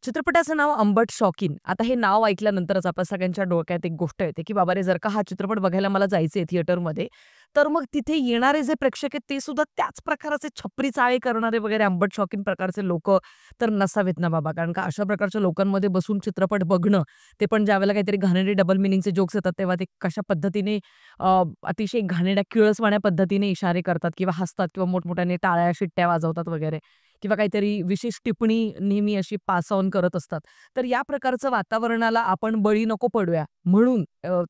चित्रपटाचं नाव अंबट शौकीन. आता हे नाव ऐकल्यानंतरच आपल्या सगळ्यांच्या डोक्यात एक गोष्ट येते, की बाबा रे, जर का हा चित्रपट बघायला मला जायचंय थिएटरमध्ये, तर मग तिथे येणारे जे प्रेक्षक आहेत, ते सुद्धा त्याच प्रकाराचे छपरी चाळे करणारे वगैरे अंबट शौकीन प्रकारचे लोकं तर नसावेत ना बाबा. कारण का अशा प्रकारच्या लोकांमध्ये बसून चित्रपट बघणं, ते पण ज्यावेळेला काहीतरी घाणेरडे डबल मीनिंगचे जोक्स येतात, तेव्हा ते कशा पद्धतीने अतिशय घाणेरड्या किळसवाण्या पद्धतीने इशारे करतात किंवा हसतात किंवा मोठमोठ्याने टाळ्या, शिट्ट्या वाजवतात वगैरे किंवा काहीतरी विशेष टिप्पणी नेहमी अशी पास ऑन करत असतात. तर या प्रकारचं वातावरणाला आपण बळी नको पडूया म्हणून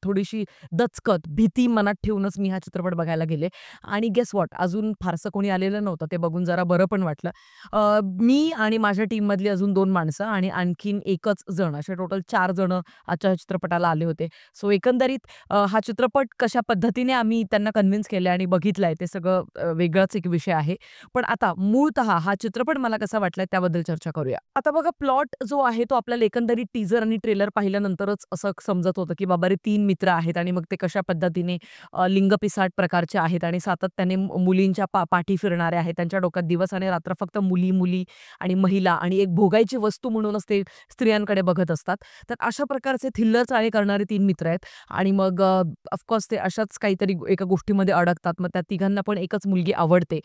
थोडीशी दचकत, भीती मनात ठेवूनच मी हा चित्रपट बघायला गेले आणि गेस व्हॉट अजून फारसं कोणी आलेलं नव्हतं. ते बघून जरा बरं पण वाटलं. मी आणि माझ्या टीममधली अजून 2 माणसं आणि आणखीन एकच जण असे टोटल 4 जण आजच्या चित्रपटाला आले होते. सो एकंदरीत हा चित्रपट कशा पद्धतीने आम्ही त्यांना कन्व्हिन्स केलंय आणि बघितलाय ते सगळं वेगळाच एक विषय आहे. पण आता मूळतः हा चित्रपट मला कसा वाटलाय त्याबद्दल चर्चा करूया. आता बघा प्लॉट जो आहे तो आपल्याला एकंदरीत टीझर आणि ट्रेलर पाहिल्यानंतरच असं समजत होतं, की बाबा रे 3 मित्र आहेत आणि मग ते कशा पद्धतीने लिंगपिसाट प्रकारचे आहेत आणि सातत्याने मुलींच्या पाठी फिरणारे आहेत. त्यांच्या डोक्यात दिवस आणि रात्र फक्त मुली-मुली आणि महिला आणि एक भोगायची वस्तू म्हणूनच ते स्त्रियांकडे बघत असतात. तर अशा प्रकारचे थिल्लर चाळे करणारे 3 मित्र आहेत आणि मग ते अशाच काहीतरी एका गोष्टीमध्ये अडकतात. मग त्या तिघांना पण एकच मुलगी आवडते.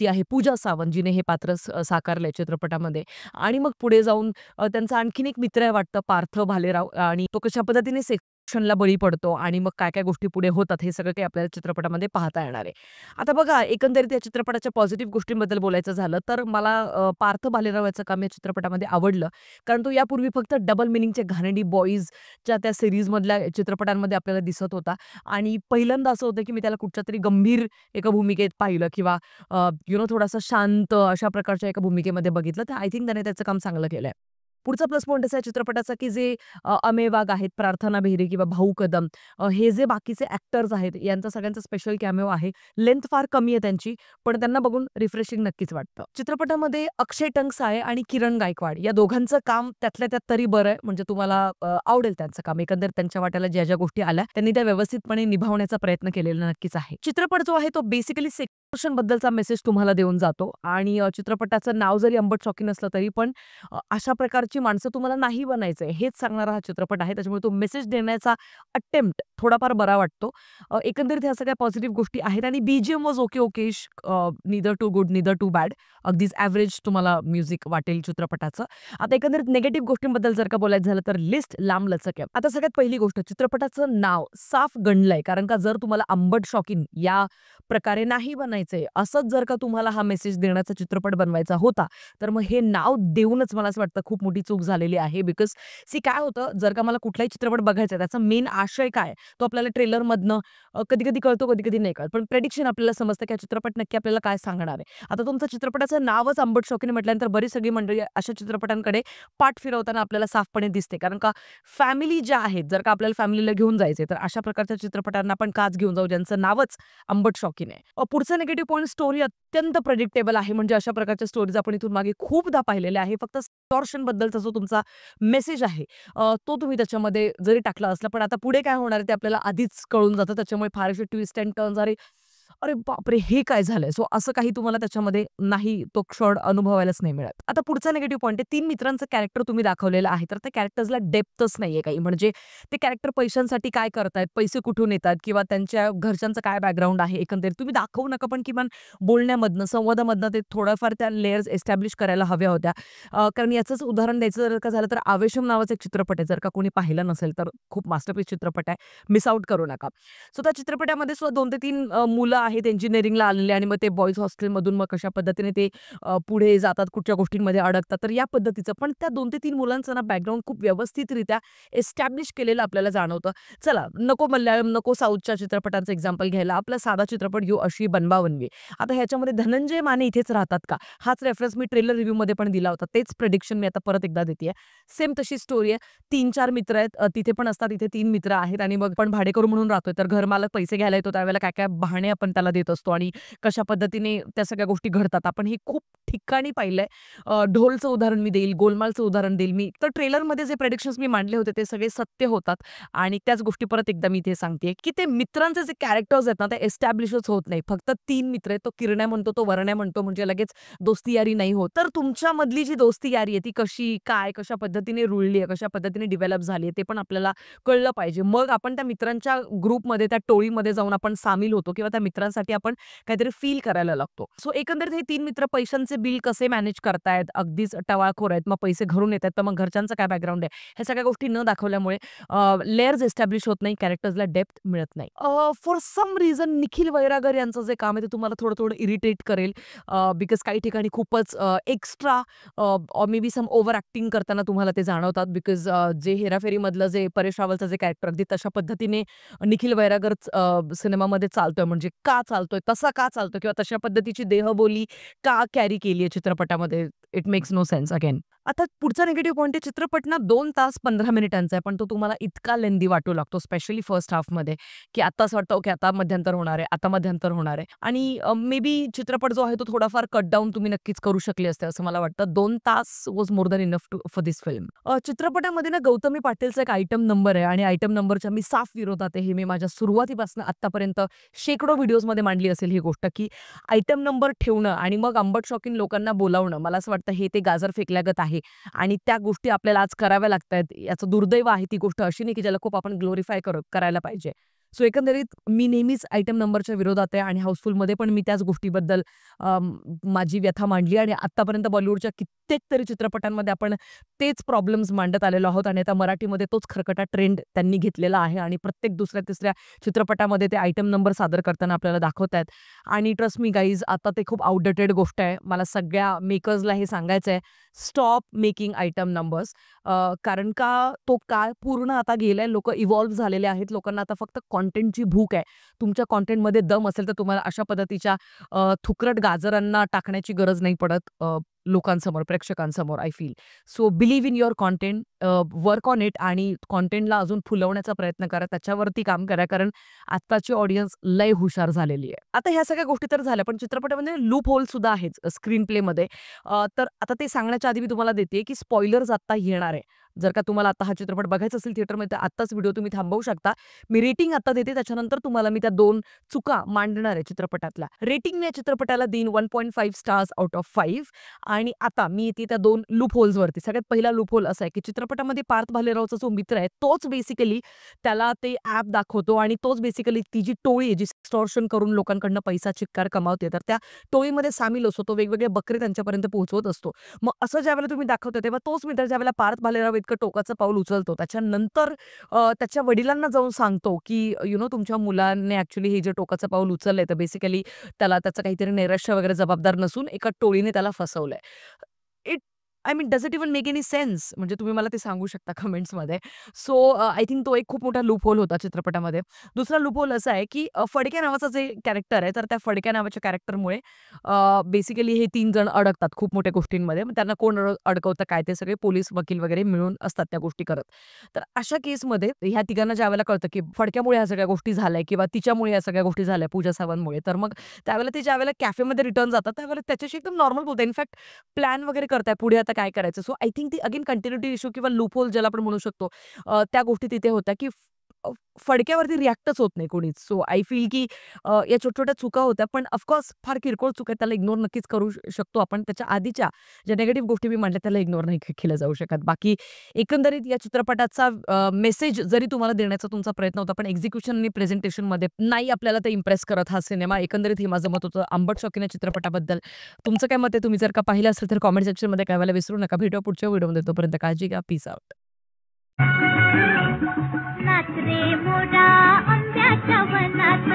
ती आहे पूजा सावंत, जिने हे पात्र साकारलंय चित्रपटामध्ये आणि मग पुढे जाऊन त्यांचा आणखीन एक मित्र आहे वाटतं पार्थ भालेराव आणि तो कशा पद्धतीने सेक्शनला बळी पडतो आणि मग काय-काय गोष्टी पुढे होतात हे सगळं काही आपल्याला चित्रपटामध्ये पाहता येणार आहे. आता बघा एकंदरीत या चित्रपटाच्या पॉझिटिव्ह गोष्टींबद्दल बोलायचं झालं तर मला पार्थ भालेराव याचं काम या चित्रपटामध्ये आवडलं. कारण तो यापूर्वी फक्त डबल मीनिंगचे घाणेरडी बॉईजच्या त्या सीरीजमधल्या चित्रपटांमध्ये आपल्याला दिसत होता आणि पहिल्यांदा असं होतं की मी त्याला कुठच्यातरी गंभीर एका भूमिकेत पाहिलं किंवा थोडासा शांत अशा प्रकारच्या एका भूमिकेमध्ये बघितलं, तर आय थिंक त्याने त्याचं काम चांगलं केलंय. पुढचा प्लस पॉइंट असा आहे चित्रपटाचा, की जे अमेय वाघ आहेत, प्रार्थना बेहरे किंवा भाऊ कदम हे जे बाकीचे ॲक्टर्स आहेत, यांचा सगळ्यांचा स्पेशल कॅमेओ आहे. लेंथ फार कमी आहे त्यांची, पण त्यांना बघून रिफ्रेशिंग नक्कीच वाटतं. चित्रपटामध्ये अक्षय टंकसाळे आणि किरण गायकवाड या दोघांचं काम त्यातल्या त्यात तरी बरं आहे. म्हणजे तुम्हाला आवडेल त्यांचं काम. एकंदरीत त्यांच्या वाट्याला ज्या ज्या गोष्टी आल्या, त्यांनी त्या व्यवस्थितपणे निभावण्याचा प्रयत्न केलेला नक्कीच आहे. चित्रपट जो आहे तो बेसिकली बद्दलचा मेसेज तुम्हाला देऊन जातो आणि चित्रपटाचं नाव जरी अंबट शौकीन असलं तरी पण अशा प्रकारची माणसं तुम्हाला नाही बनायचंय हेच सांगणारा हा चित्रपट आहे. त्याच्यामुळे तो मेसेज देण्याचा अटेम्प्ट थोडाफार बरा वाटतो. एकंदरीत ह्या सगळ्या पॉझिटिव्ह गोष्टी आहेत आणि BGM was okay okayish, neither too good neither too bad. अगदीच ॲव्हरेज तुम्हाला म्युझिक वाटेल चित्रपटाचं. आता एकंदरीत निगेटिव्ह गोष्टींबद्दल जर का बोलायचं झालं तर लिस्ट लांब-लचक आहे. आता सगळ्यात पहिली गोष्ट चित्रपटाचं नाव साफ गंडलंय. कारण का जर तुम्हाला अंबट शौकीन या प्रकारे नाही बनायचंय, असंच जर का तुम्हाला हा मेसेज देण्याचा चित्रपट बनवायचा होता, तर मग हे नाव देऊनच मला असं वाटतं खूप मोठी चूक झालेली आहे. बिकॉज काय होतं, जर का मला कुठलाही चित्रपट बघायचा आहे, त्याचा मेन आशय काय, तो आपल्याला ट्रेलरमधनं कधी-कधी कळतो, कधी-कधी नाही कळत. पण प्रेडिक्शन आपल्याला समजतं की हा चित्रपट नक्की आपल्याला काय सांगणार आहे. आता तुमचं चित्रपटाचं नावच अंबट शौकीन म्हटल्यानंतर बरीच सगळी मंडळी अशा चित्रपटांकडे पाठ फिरवताना आपल्याला साफपणे दिसते. कारण का फॅमिली ज्या आहेत, जर का आपल्याला फॅमिलीला घेऊन जायचंय, तर अशा प्रकारच्या चित्रपटांना आपण काच घेऊन जाऊ, ज्यांचं नावच अंबट शौकीन आहे. पुढचा निगेटिव्ह पॉइंट स्टोरी अत्यंत प्रेडिक्टेबल आहे. म्हणजे अशा प्रकारच्या स्टोरीज आपण इथून मागे खूपदा पाहिलेल्या आहे. फक्त एक्सटॉर्शन बद्दलचा जो तुमचा मेसेज आहे तो तुम्ही त्याच्यामध्ये जरी टाकला असला, पण आता पुढे काय होणार आहे ते आपल्याला आधीच कळून जातं. त्याच्यामुळे फारसे ट्विस्ट एंड टर्न्स अरे अरे बापरे! हे काय झालंय? सो असं काही तुम्हाला त्याच्यामध्ये नाही, तो क्षण अनुभवायलाच नाही मिळत. आता पुढचा निगेटिव्ह पॉइंट आहे 3 मित्रांचं कॅरेक्टर तुम्ही दाखवलेलं आहे. तर त्या कॅरेक्टर्सला डेप्थच नाहीये काही. म्हणजे ते कॅरेक्टर पैशांसाठी काय करतायत, पैसे कुठून येतात किंवा त्यांच्या घरच्यांचं काय बॅकग्राऊंड आहे एकंदरीत तुम्ही दाखवू नका, पण किमान बोलण्यामधनं, संवादामधनं ते थोडंफार त्या लेयर्स एस्टॅब्लिश करायला हव्या होत्या. कारण याचंच उदाहरण द्यायचं जर का झालं तर आवेशम नावाचा एक चित्रपट आहे. जर का कोणी पाहिला नसेल तर खूप मास्टरपीस चित्रपट आहे. मिस आउट करू नका. सो त्या चित्रपटामध्ये सुद्धा 2 ते 3 मुलं आहेत इंजिनिअरिंगला आलेले आणि मग ते बॉयज हॉस्टेलमधून मग कशा पद्धतीने ते पुढे जातात, कुठच्या गोष्टींमध्ये अडकतात. तर या पद्धतीचं पण त्या 2 ते 3 मुलांचं ना बॅकग्राऊंड खूप व्यवस्थितरित्या एस्टॅब्लिश केलेलं आपल्याला जाणवतं. चला, नको मल्याळम, नको साऊथच्या चित्रपटांचं एक्झाम्पल घ्यायला. आपला साधा चित्रपट घेऊ, अशी बनवा-बनवी. आता ह्याच्यामध्ये धनंजय माने इथेच राहतात का? हाच रेफरन्स मी ट्रेलर रिव्ह्यूमध्ये पण दिला होता. तेच प्रेडिक्शन मी आता परत एकदा देतेय. सेम तशी स्टोरी आहे. 3-4 मित्र आहेत. तिथे पण असतात, इथे 3 मित्र आहेत आणि मग आपण भाडेकरू म्हणून राहतोय. तर घरमालक पैसे घ्यायला येतो त्यावेळेला काय-काय बहाणे आपण त्याला देत असतो आणि कशा पद्धतीने त्या सगळ्या गोष्टी घडतात. आपण हे खूप ठिकाणी पाहिलंय. ढोलचं उदाहरण मी देईल, गोलमालचं उदाहरण देईल मी. तर ट्रेलरमध्ये जे प्रेडिक्शन्स मी मांडले होते ते सगळे सत्य होतात आणि त्याच गोष्टी परत एकदा मी इथे सांगतेय, की ते मित्रांचे जे कॅरेक्टर्स आहेत ना, ते एस्टॅब्लिशच होत नाही. फक्त 3 मित्र आहेत. तो किरण्या म्हणतो, तो वरण्या म्हणतो म्हणजे लगेच दोस्ती यारी नाही होत. तर तुमच्यामधली जी दोस्ती यारी आहे ती कशी, काय, कशा पद्धतीने रुळली आहे, कशा पद्धतीने डेव्हलप झाली आहे ते पण आपल्याला कळलं पाहिजे. मग आपण त्या मित्रांच्या ग्रुपमध्ये, त्या टोळीमध्ये जाऊन आपण सामील होतो किंवा त्या मित्रांसाठी आपण काहीतरी फील करायला लागतो. सो एकंदरीत हे 3 मित्र पैशांचे बिल कसे मॅनेज करतायत, अगदीच टवाळखोर आहेत. मग पैसे घरून येतात, तर मग घरच्यांचं काय बॅकग्राऊंड आहे, ह्या सगळ्या गोष्टी न दाखवल्यामुळे लेयर्स एस्टॅब्लिश होत नाही, कॅरेक्टर्सला डेप्थ मिळत नाही. For some reason Nikhil Vairagar यांचं जे काम आहे ते तुम्हाला थोडं-थोडं इरिटेट करेल. बिकॉज काही ठिकाणी खूपच extra maybe some overacting करताना तुम्हाला ते जाणवतात. बिकॉज जे हेराफेरीमधलं जे परेश रावलचं जे कॅरेक्टर अगदी तशा पद्धतीने निखिल वैरागर सिनेमामध्ये चालतोय. म्हणजे का चालतोय, तसा का चालतोय किंवा तशा पद्धतीची देहबोली का कॅरी केली आहे चित्रपटामध्ये, it makes no sense again. आता पुढचा निगेटिव्ह पॉइंट आहे, चित्रपट ना 2 तास 15 मिनिटांचा आहे, पण तो तुम्हाला इतका लेंदी वाटू लागतो, स्पेशली फर्स्ट हाफमध्ये, की आता असं वाटतं ओके आता मध्यांतर होणार आहे, आता मध्यांतर होणार आहे. आणि मे बी चित्रपट जो आहे तो थोडाफार कट डाऊन तुम्ही नक्कीच करू शकले असते असं मला वाटतं. 2 तास was more than enough for this film. चित्रपटामध्ये ना गौतमी पाटीलचा एक आयटम नंबर आहे आणि आयटम नंबरच्या मी साफ विरोधात आहे. हे मी माझ्या सुरुवातीपासून आत्तापर्यंत शेकडो व्हिडिओजमध्ये मांडली असेल ही गोष्ट, की आयटम नंबर ठेवणं आणि मग आंबट शौकीन लोकांना बोलावणं, मला असं वाटतं हे ते गाजर फेकल्यागत आहे आणि त्या गोष्टी आपल्याला आज कराव्या लागतायत. याचं दुर्दैव आहे ती गोष्ट अशी नाही की ज्याला खूप आपण ग्लोरिफाय करायला पाहिजे. सो एकंदरीत मी नेहमीच आयटम नंबरच्या विरोधात आहे आणि हाऊसफुलमध्ये पण मी त्याच गोष्टीबद्दल माझी व्यथा मांडली आणि आत्तापर्यंत बॉलिवूडच्या कित्येक तरी चित्रपटांमध्ये आपण तेच प्रॉब्लेम्स मांडत आलेलो आहोत आणि आता मराठीमध्ये तोच खरकटा ट्रेंड त्यांनी घेतलेला आहे आणि प्रत्येक दुसऱ्या-तिसऱ्या चित्रपटामध्ये ते आयटम नंबर सादर करताना आपल्याला दाखवतायत आणि ट्रस्ट मी गाईज आता ते खूप आउटडेटेड गोष्ट आहे. मला सगळ्या मेकर्सला हे सांगायचं आहे, स्टॉप मेकिंग आयटम नंबर्स. कारण का तो काळ पूर्ण आता गेलाय. लोकं इव्हॉल्व झालेले आहेत. लोकांना आता फक्त कंटेंटची भूक आहे. तुमच्या कंटेंटमध्ये दम असेल तर तुम्हाला अशा पद्धतीच्या थुकरट गाजरांना टाकण्याची गरज नाही पडत लोकांसमोर, प्रेक्षकांसमोर I feel. So believe in your content, work on it आणि कंटेंटला अजून फुलवण्याचा प्रयत्न करा. त्याच्यावरती काम करा कारण आत्ताची ऑडियन्स लय हुशार झालेली आहे. आता ह्या सगळ्या गोष्टी तर झाल्या, पण चित्रपटामध्ये लूप होल सुद्धा आहेच स्क्रीन प्लेमध्ये. तर आता ते सांगण्याच्या आधी मी तुम्हाला देते की स्पॉयलर्स आता येणार आहे. जर का तुम्हाला आता हा चित्रपट बघायचा असेल थिएटरमध्ये तर आत्ताच व्हिडिओ तुम्ही थांबवू शकता. मी रेटिंग आता देते, त्याच्यानंतर तुम्हाला मी त्या 2 चुका मांडणार आहे चित्रपटातल्या. रेटिंग मी या चित्रपटाला देईन 1.5 स्टार्स आउट ऑफ 5 आणि आता मी येते त्या 2 लूप होल्सवरती. सगळ्यात पहिला लूप होल असा आहे की चित्रपटामध्ये पार्थ भालेरावचा जो मित्र आहे तोच बेसिकली त्याला ते ॲप दाखवतो आणि तोच बेसिकली ती जी टोळी आहे जी एक्स्टॉर्शन करून लोकांकडनं पैसा चिक्कार कमावते, तर त्या टोळीमध्ये सामील असतो. तो वेगवेगळे बकरे त्यांच्यापर्यंत पोहोचवत असतो. मग असं ज्यावेळेला तुम्ही दाखवता तेव्हा तोच मित्र ज्यावेळेला पार्थ भालेराव इतकं टोकाचं पाऊल उचलतो, त्याच्यानंतर त्याच्या वडिलांना जाऊन सांगतो की तुमच्या मुलाने ॲक्चुअली हे जे टोकाचं पाऊल उचललंय तर बेसिकली त्याला त्याचं काहीतरी नैराश्य वगैरे जबाबदार नसून एका टोळीने त्याला फसवलंय. It I mean does it even make any sense? म्हणजे तुम्ही मला ते सांगू शकता कमेंट्समध्ये. सो आय थिंक तो एक खूप मोठा लूप होल होता चित्रपटामध्ये. दुसरा लूप होल असा आहे की फडक्या नावाचं जे कॅरेक्टर आहे, तर त्या फडक्या नावाच्या कॅरेक्टरमुळे बेसिकली हे 3 जण अडकतात खूप मोठ्या गोष्टींमध्ये. मग त्यांना कोण अडकवतं काय ते सगळे पोलीस, वकील वगैरे मिळून असतात त्या गोष्टी करत. तर अशा केसमध्ये ह्या तिघांना ज्यावेळेला कळतं की फडक्यामुळे ह्या सगळ्या गोष्टी झाल्या किंवा तिच्यामुळे ह्या सगळ्या गोष्टी झाल्या पूजा सावंतमुळे, तर मग त्यावेळेला ते ज्यावेळेला कॅफेमध्ये रिटर्न जातात त्यावेळेला त्याच्याशी एकदम नॉर्मल बोलतात. इनफॅक्ट प्लॅन वगैरे करताय पुढे आता काय करायचं. सो आय थिंक ती अगेन कंटिन्युटी इश्यू किंवा लूप होल ज्याला आपण म्हणू शकतो, त्या गोष्टी तिथे होत्या की फडक्यावरती रिॲक्टच होत नाही कोणीच. सो आय फील की या छोट्या-छोट्या चुका होत्या, पण ऑफकोर्स फार किरकोळ चुका आहेत, त्याला इग्नोर नक्कीच करू शकतो आपण. त्याच्या आधीच्या ज्या निगेटिव्ह गोष्टी मी मांडल्या त्याला इग्नोर नाही केलं जाऊ शकत. बाकी एकंदरीत या चित्रपटाचा मेसेज जरी तुम्हाला देण्याचा तुमचा प्रयत्न होता, पण एक्झिक्युशन आणि प्रेझेंटेशनमध्ये नाही आपल्याला ते इम्प्रेस करत हा सिनेमा. एकंदरीत हे माझं मत होतं आंबट शौकीन या चित्रपटाबद्दल. तुमचं काय मत आहे? तुम्ही जर का पाहिलं असेल तर कमेंट सेक्शनमध्ये कळवायला विसरू नका. भेटूया पुढच्या व्हिडिओमध्ये. तोपर्यंत काळजी घ्या. Peace out. नाच रे मोरा आंब्याच्या वनात